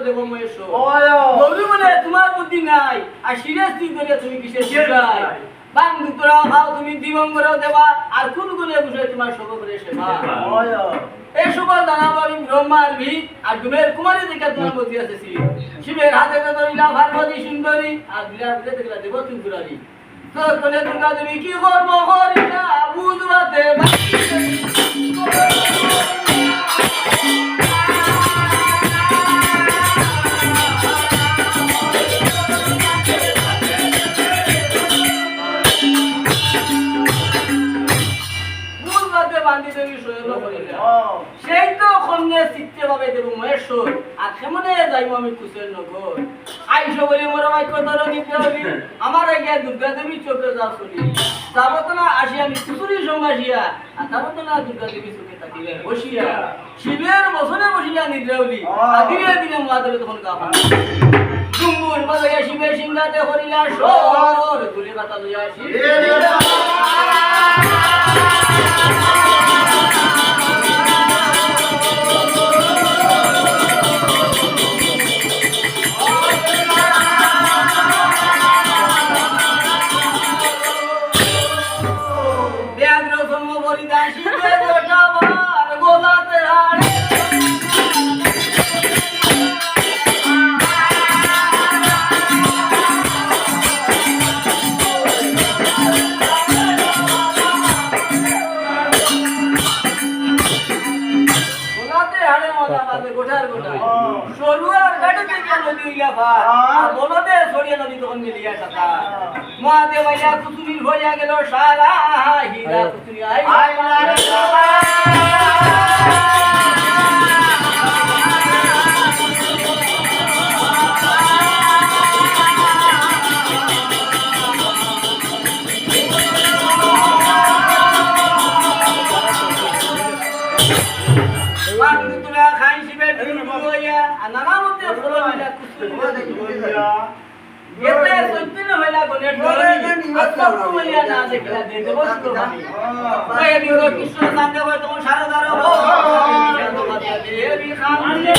দেব মহেশ বলবি মানে তোমার বুদ্ধি নাই আর সিরিয়াসলি করে তুমি কিসের শিখাই বান্ধু তোরা খাও তুমি দিবঙ্গরাও দেবা আর কোন গুণে বুঝে তোমার সব করে সেবা এই সবার জানাবো আমি ব্রহ্মার ভিত আর ডুমের কুমারী দেখে তোমার মধ্যে আছে শিবের হাতে ধরিলা পার্বতী সুন্দরী আর বিরাট দেখলা দেব চুকুরারি তো কোনে দুর্গা দেবী কি করবো হরিনা বুঝবাতে সেই তো খন্নে চিত্তে ভাবে দেব মহেশ্বর আর কেমনে যাইব আমি কুশের নগর আইসো বলে মোর বাক্য ধর নিতে হবি আমার আগে দুর্গা দেবী চোখে যা শুনি যাবো তো না আসি আমি কুসুরির সঙ্গে আসিয়া আর যাবো তো না দুর্গা দেবী চোখে থাকিবে বসিয়া শিবের বসনে বসিয়া নিদ্রাউলি আর ধীরে ধীরে মাদলে তখন কাপা ডুম্বুর বাজাইয়া শিবের সিংহাতে হরিলা সর তুলে পাতা লইয়া মহাদেবাইয়া কুতুরির হইয়া গেল সারা হীরা কুতুরি খাই শিবের হইয়া নানা মধ্যে ফলো হইয়া কুতুরি এতে সত্যিন হইলা গনের ধরনি আত্মা হইয়া না দেখলা দে দেব সুতরানি কই দিও কৃষ্ণ সামনে হয় তোমার সারদার হো দেবী খামনে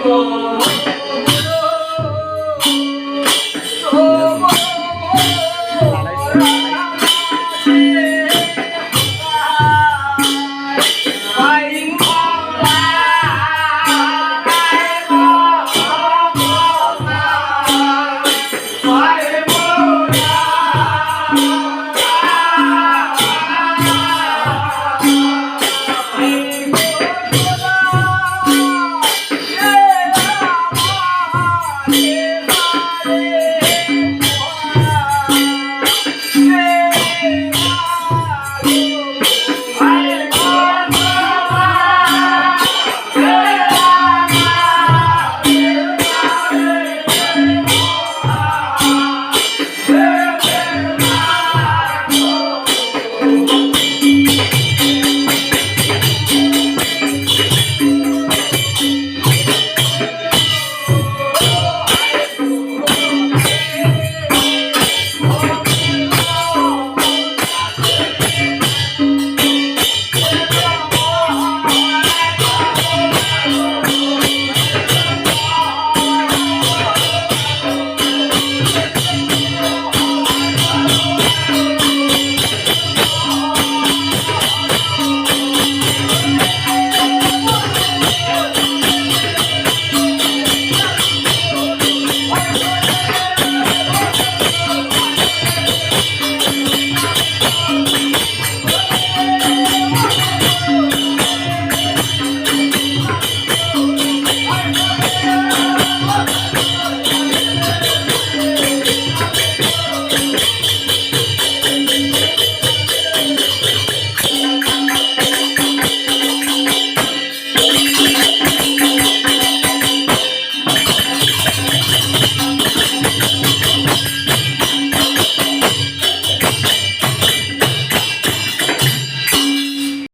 গো